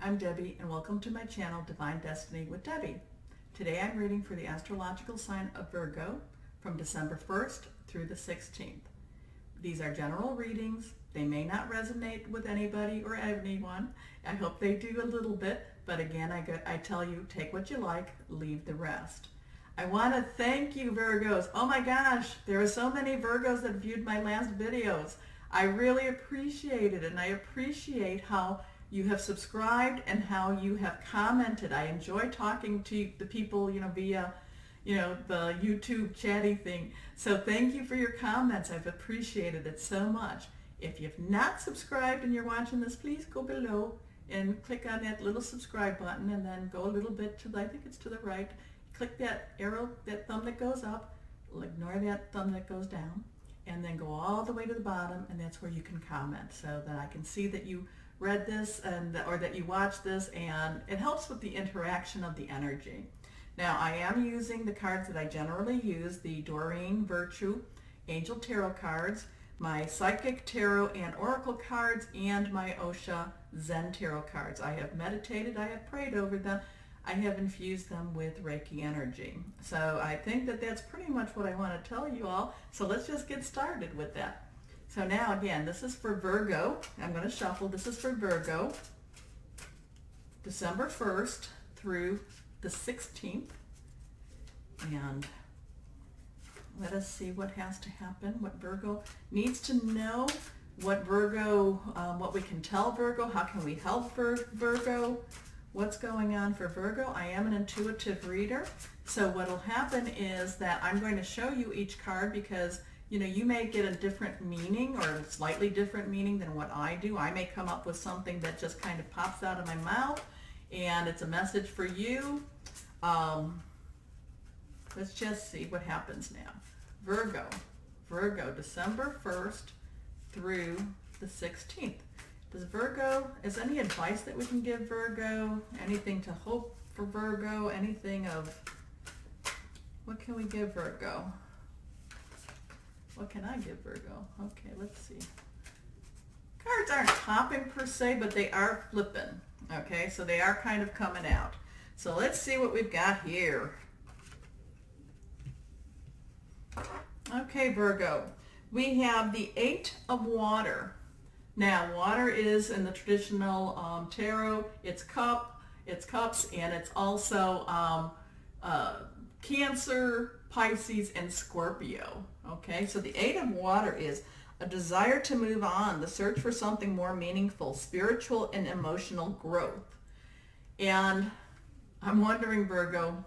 I'm Debbie and welcome to my channel Divine Destiny with Debbie. Today I'm reading for the astrological sign of Virgo from December 1st through the 16th. These are general readings. They may not resonate with anybody or anyone. I hope they do a little bit, but again, I tell you, take what you like, leave the rest. I want to thank you, Virgos. Oh my gosh, there are so many Virgos that viewed my last videos. I really appreciate it, and I appreciate how you have subscribed and how you have commented. I enjoy talking to the people, via, the YouTube chatty thing. So thank you for your comments. I've appreciated it so much. If you've not subscribed and you're watching this, please go below and click on that little subscribe button and then go a little bit to I think it's to the right. Click that arrow, that thumb that goes up, ignore that thumb that goes down, and then go all the way to the bottom, and that's where you can comment so that I can see that you read this or that you watched this, and it helps with the interaction of the energy. Now, I am using the cards that I generally use, the Doreen Virtue Angel Tarot cards, my Psychic Tarot and Oracle cards, and my Osha Zen Tarot cards. I have meditated, I have prayed over them, I have infused them with Reiki energy. So I think that that's pretty much what I want to tell you all. So let's just get started with that. So now again, this is for Virgo. I'm going to shuffle. This is for Virgo, December 1st through the 16th. And let us see what has to happen, what Virgo needs to know, what we can tell Virgo, how can we help Virgo, what's going on for Virgo. I am an intuitive reader. So what will happen is that I'm going to show you each card because you may get a different meaning or a slightly different meaning than what I do. I may come up with something that just kind of pops out of my mouth and it's a message for you. Let's just see what happens now. Virgo, December 1st through the 16th. Is any advice that we can give Virgo? Anything to hope for Virgo? Anything of, what can we give Virgo? What can I give Virgo? Okay, let's see. Cards aren't popping per se, but they are flipping. Okay, so they are kind of coming out. So let's see what we've got here. Okay, Virgo. We have the 8 of Water. Now, water is in the traditional tarot, it's cups, and it's also Cancer, Pisces, and Scorpio. Okay, so the 8 of Water is a desire to move on, the search for something more meaningful, spiritual and emotional growth. And I'm wondering, Virgo,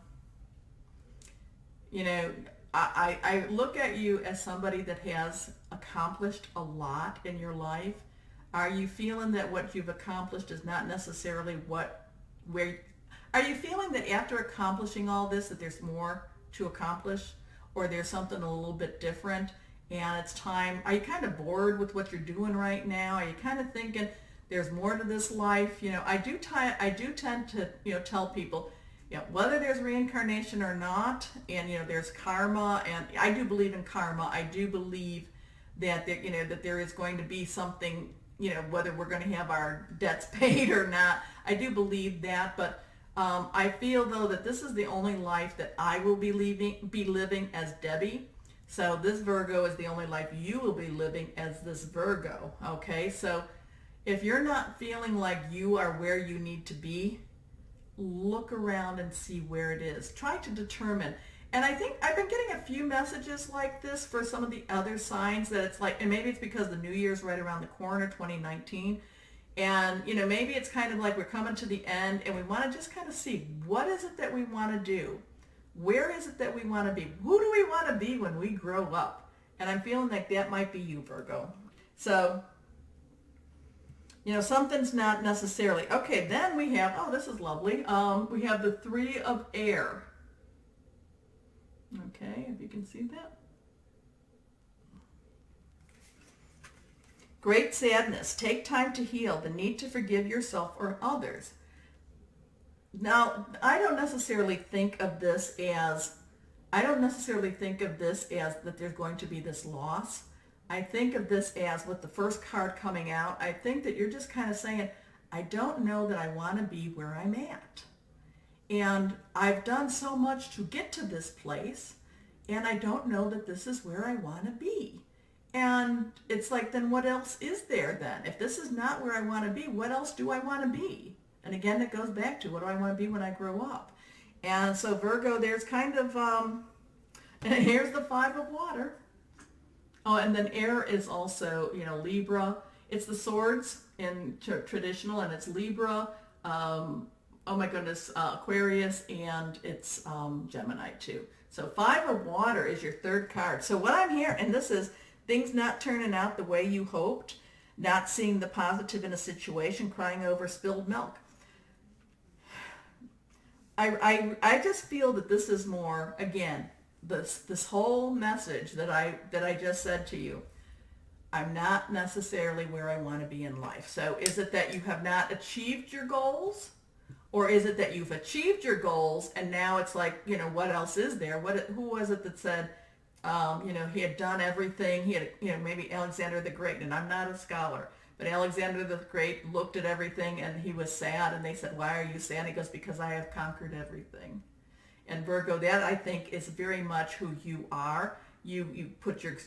I look at you as somebody that has accomplished a lot in your life. Are you feeling that what you've accomplished is not necessarily are you feeling that after accomplishing all this that there's more to accomplish, or there's something a little bit different and it's time? Are you kind of bored with what you're doing right now? Are you kind of thinking there's more to this life? I do tend to tell people, whether there's reincarnation or not, and there's karma, and I do believe in karma. I do believe that that there is going to be something, whether we're going to have our debts paid or not. I do believe that, but I feel though that this is the only life that I will be living as Debbie. So this Virgo is the only life you will be living as this Virgo. Okay, so if you're not feeling like you are where you need to be, look around and see where it is. Try to determine. And I think I've been getting a few messages like this for some of the other signs that it's like, and maybe it's because the New Year's right around the corner, 2019. And, maybe it's kind of like we're coming to the end and we want to just kind of see, what is it that we want to do? Where is it that we want to be? Who do we want to be when we grow up? And I'm feeling like that might be you, Virgo. So, something's not necessarily. Okay, then we have, oh, this is lovely. We have the 3 of Air. Okay, if you can see that. Great sadness. Take time to heal. The need to forgive yourself or others. Now, I don't necessarily think of this as that there's going to be this loss. I think of this as, with the first card coming out, I think that you're just kind of saying, I don't know that I want to be where I'm at. And I've done so much to get to this place, and I don't know that this is where I want to be. And it's like, then what else is there then? If this is not where I want to be, what else do I want to be? And again, it goes back to what do I want to be when I grow up? And so Virgo, there's kind of, and here's the 5 of water. Oh, and then air is also, Libra. It's the swords in traditional, and it's Libra, oh my goodness, Aquarius, and it's Gemini too. So 5 of water is your 3rd card. So what I'm hearing, and this is things not turning out the way you hoped, not seeing the positive in a situation, crying over spilled milk. I just feel that this is more, again, this whole message that I just said to you. I'm not necessarily where I want to be in life. So is it that you have not achieved your goals? Or is it that you've achieved your goals and now it's like, what else is there? Who was it that said, he had done everything. He had, maybe Alexander the Great, and I'm not a scholar, but Alexander the Great looked at everything and he was sad, and they said, why are you sad? He goes, because I have conquered everything. And Virgo, that I think is very much who you are. You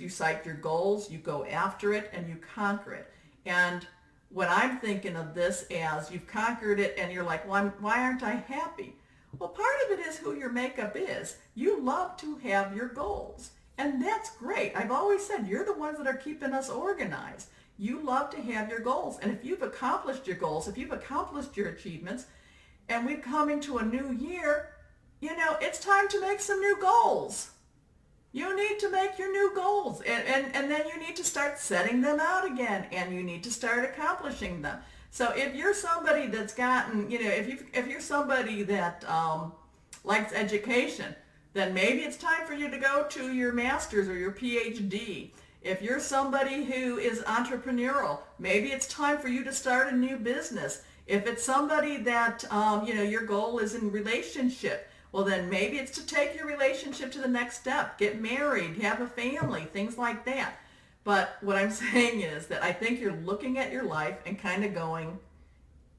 cite your goals, you go after it, and you conquer it. And what I'm thinking of this as, you've conquered it and you're like, well, why aren't I happy? Well, part of it is who your makeup is. You love to have your goals. And that's great. I've always said you're the ones that are keeping us organized. You love to have your goals. And if you've accomplished your goals, if you've accomplished your achievements, and we're coming to a new year, it's time to make some new goals. You need to make your new goals, and then you need to start setting them out again, and you need to start accomplishing them. So if you're somebody that's gotten, if you're somebody that likes education, then maybe it's time for you to go to your master's or your PhD. If you're somebody who is entrepreneurial, maybe it's time for you to start a new business. If it's somebody that, your goal is in relationship, well, then maybe it's to take your relationship to the next step, get married, have a family, things like that. But what I'm saying is that I think you're looking at your life and kind of going,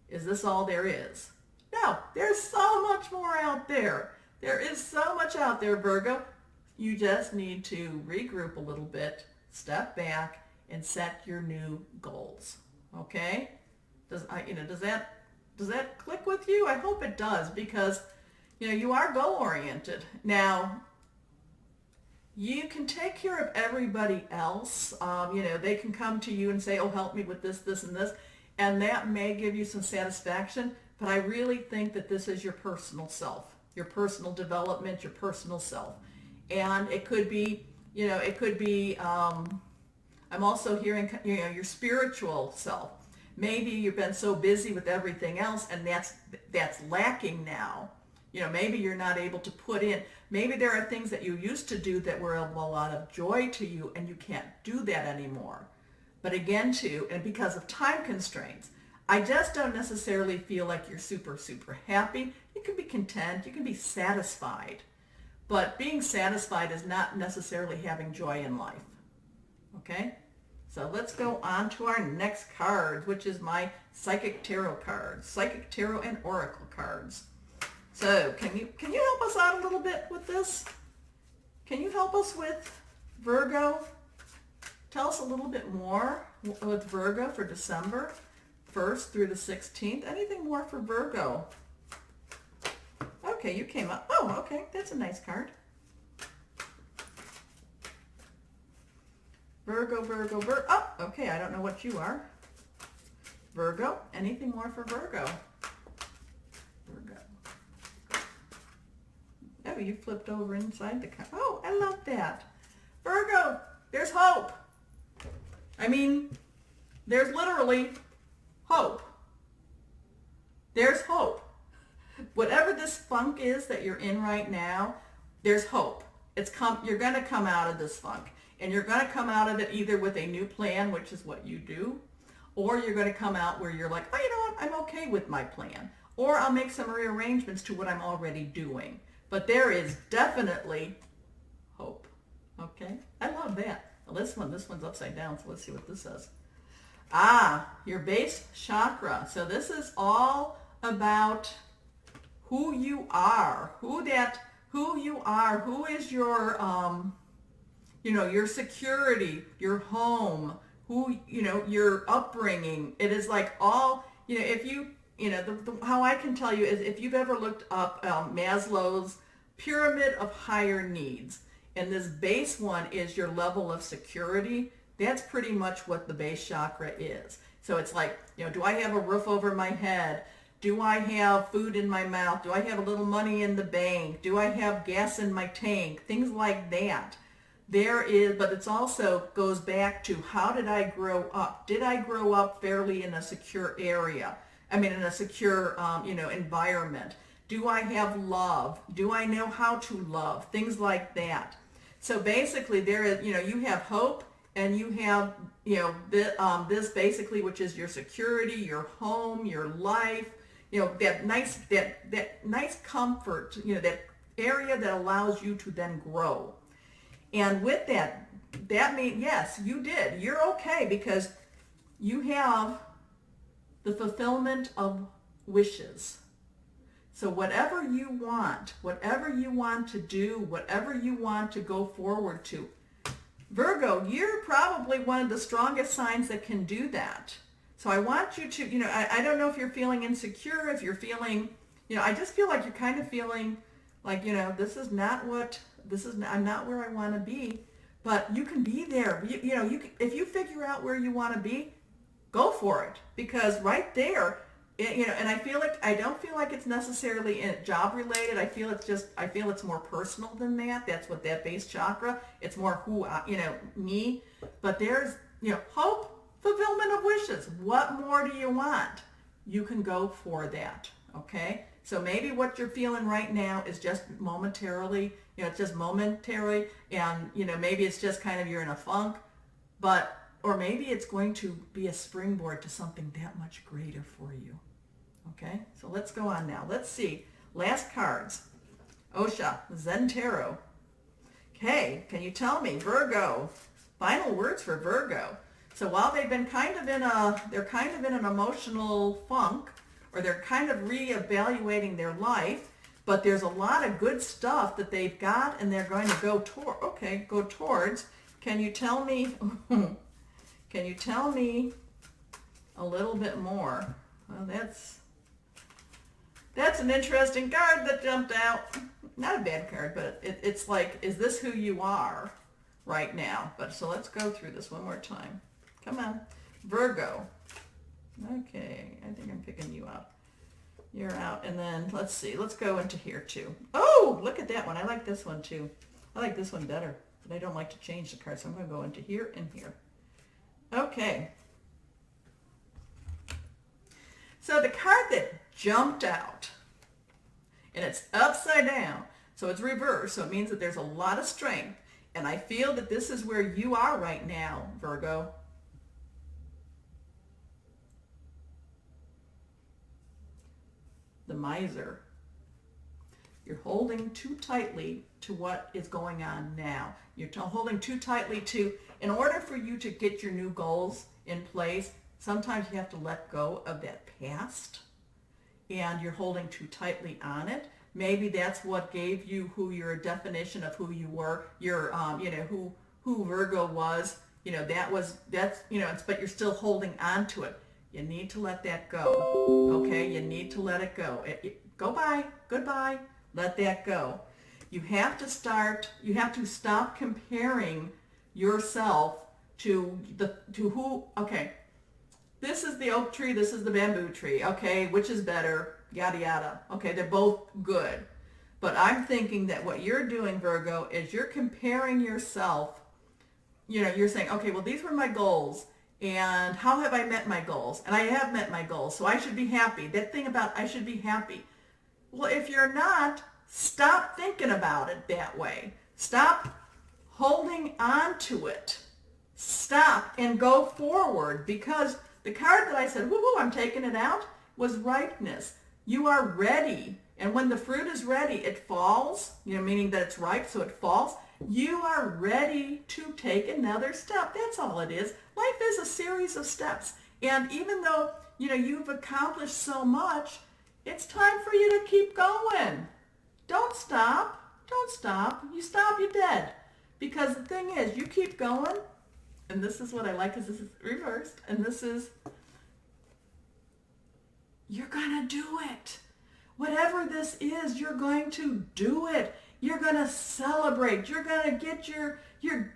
is this all there is? No, there's so much more out there. There is so much out there, Virgo. You just need to regroup a little bit, step back, and set your new goals. Okay? Does that click with you? I hope it does, because you are goal-oriented. Now, you can take care of everybody else. They can come to you and say, oh, help me with this, this, and this. And that may give you some satisfaction. But I really think that this is your personal self, your personal development, your personal self. And it could be, I'm also hearing, your spiritual self. Maybe you've been so busy with everything else, and that's lacking now. Maybe you're not able to put in, maybe there are things that you used to do that were of a lot of joy to you, and you can't do that anymore. But again, too, and because of time constraints, I just don't necessarily feel like you're super, super happy. You can be content, you can be satisfied, but being satisfied is not necessarily having joy in life. Okay? So let's go on to our next card, which is my Psychic Tarot cards, Psychic Tarot and Oracle cards. So can you help us out a little bit with this? Can you help us with Virgo? Tell us a little bit more with Virgo for December 1st through the 16th. Anything more for Virgo? Okay, you came up. Oh, okay, that's a nice card. Virgo. Oh, okay, I don't know what you are. Virgo, anything more for Virgo? Virgo. Oh, you flipped over inside the card. Oh, I love that. Virgo, there's hope. I mean, there's literally hope. There's hope. Whatever this funk is that you're in right now, there's hope. You're going to come out of this funk. And you're going to come out of it either with a new plan, which is what you do, or you're going to come out where you're like, oh, you know what, I'm okay with my plan. Or I'll make some rearrangements to what I'm already doing. But there is definitely hope. Okay? I love that. Well, this one's upside down, so let's see what this says. Your base chakra. So this is all about who you are, who you are, who is your, your security, your home, your upbringing. It is like all, if you, how I can tell you is if you've ever looked up Maslow's pyramid of higher needs, and this base one is your level of security, that's pretty much what the base chakra is. So it's like, do I have a roof over my head? Do I have food in my mouth? Do I have a little money in the bank? Do I have gas in my tank? Things like that. But it's also goes back to how did I grow up? Did I grow up fairly in a secure area? In a secure, environment. Do I have love? Do I know how to love? Things like that. So basically there is, you have hope, and you have, this basically, which is your security, your home, your life, that nice comfort, that area that allows you to then grow. And with that means, yes, you did. You're okay because you have the fulfillment of wishes. So whatever you want to do, whatever you want to go forward to, Virgo, you're probably one of the strongest signs that can do that. So I want you to, I don't know if you're feeling insecure, if you're feeling, I just feel like you're kind of feeling like, I'm not where I want to be, but you can be there. If you figure out where you want to be, go for it, because right there, and I don't feel like it's necessarily job related. I feel it's more personal than that. That's what that base chakra, it's more me, but there's, hope, fulfillment of wishes. What more do you want? You can go for that. Okay. So maybe what you're feeling right now is just momentarily, it's just momentary, and, maybe it's just kind of you're in a funk, or maybe it's going to be a springboard to something that much greater for you. Okay, so let's go on now. Let's see. Last cards. Osha, Zen Tarot. Okay, can you tell me, Virgo, final words for Virgo. So while they've been they're kind of in an emotional funk, or they're kind of reevaluating their life, but there's a lot of good stuff that they've got, and they're going to go towards. Can you tell me a little bit more? Well, that's an interesting card that jumped out. Not a bad card, but it's like, is this who you are right now? But so let's go through this one more time. Come on, Virgo. Okay, I think I'm picking you up. You're out, and then let's see. Let's go into here too. Oh, look at that one. I like this one too. I like this one better, but I don't like to change the card, so I'm going to go into here and here. Okay. So the card that jumped out, and it's upside down, so it's reversed, so it means that there's a lot of strength, and I feel that this is where you are right now, Virgo. The miser. You're holding too tightly to what is going on now. You're holding too tightly to, in order for you to get your new goals in place, sometimes you have to let go of that past, and you're holding too tightly on it. Maybe that's what gave you your definition of who you were, who Virgo was, but you're still holding on to it. You need to let that go. Okay, you need to let it go. Goodbye, let that go. You have to stop comparing yourself to who, okay, this is the oak tree, this is the bamboo tree, okay, which is better, yada yada. Okay, they're both good. But I'm thinking that what you're doing, Virgo, is you're comparing yourself, you're saying, okay, well, these were my goals, and how have I met my goals? And I have met my goals, so I should be happy. That thing about I should be happy. Well, if you're not, stop thinking about it that way. Stop holding on to it. Stop and go forward, because the card that I said, woo-hoo, I'm taking it out, was ripeness. You are ready. And when the fruit is ready, it falls, meaning that it's ripe, so it falls. You are ready to take another step. That's all it is. Life is a series of steps. And even though, you've accomplished so much, it's time for you to keep going. Don't stop. Don't stop. You stop, you're dead. Because the thing is, you keep going, and this is what I like, because this is reversed, and this is, you're going to do it. Whatever this is, you're going to do it. You're going to celebrate. You're going to get your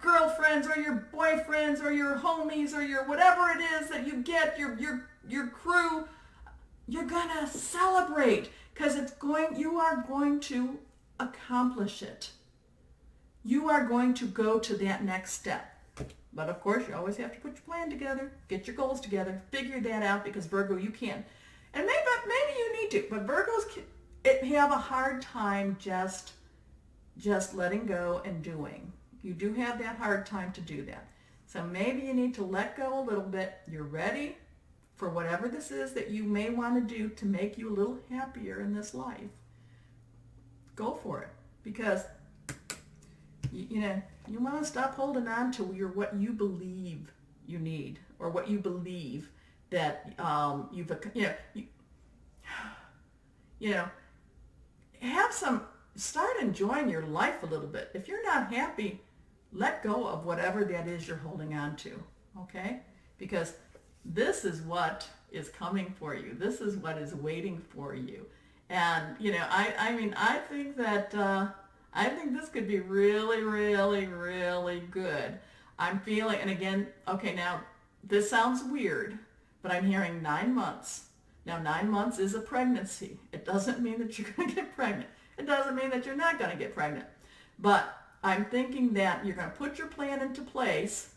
girlfriends or your boyfriends or your homies or your whatever it is that you get, your crew. You're going to celebrate because you are going to accomplish it. You are going to go to that next step. But of course, you always have to put your plan together, get your goals together, figure that out, because Virgo, you can. And maybe you need to, but Virgos have a hard time just letting go and doing. You do have that hard time to do that. So maybe you need to let go a little bit. You're ready for whatever this is that you may want to do to make you a little happier in this life. Go for it, because you want to stop holding on to what you believe you need, or what you believe that start enjoying your life a little bit. If you're not happy, let go of whatever that is you're holding on to, okay? Because this is what is coming for you. This is what is waiting for you. And, I think that, I think this could be really, really, really good. I'm feeling, and again, okay, now, this sounds weird, but I'm hearing 9 months. Now, 9 months is a pregnancy. It doesn't mean that you're going to get pregnant. It doesn't mean that you're not going to get pregnant. But I'm thinking that you're going to put your plan into place,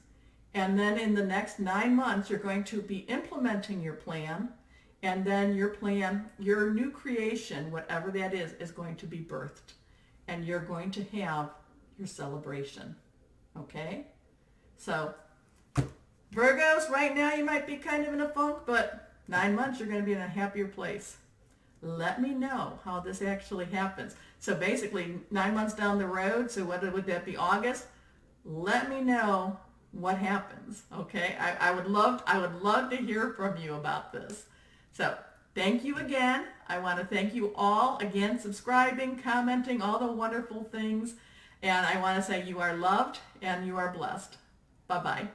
and then in the next 9 months, you're going to be implementing your plan, and then your plan, your new creation, whatever that is going to be birthed, and you're going to have your celebration, okay? So, Virgos, right now you might be kind of in a funk, but 9 months you're going to be in a happier place. Let me know how this actually happens. So basically 9 months down the road, so what would that be, August? Let me know what happens, okay? I would love to hear from you about this. So thank you again. I want to thank you all again, subscribing, commenting, all the wonderful things. And I want to say you are loved and you are blessed. Bye-bye.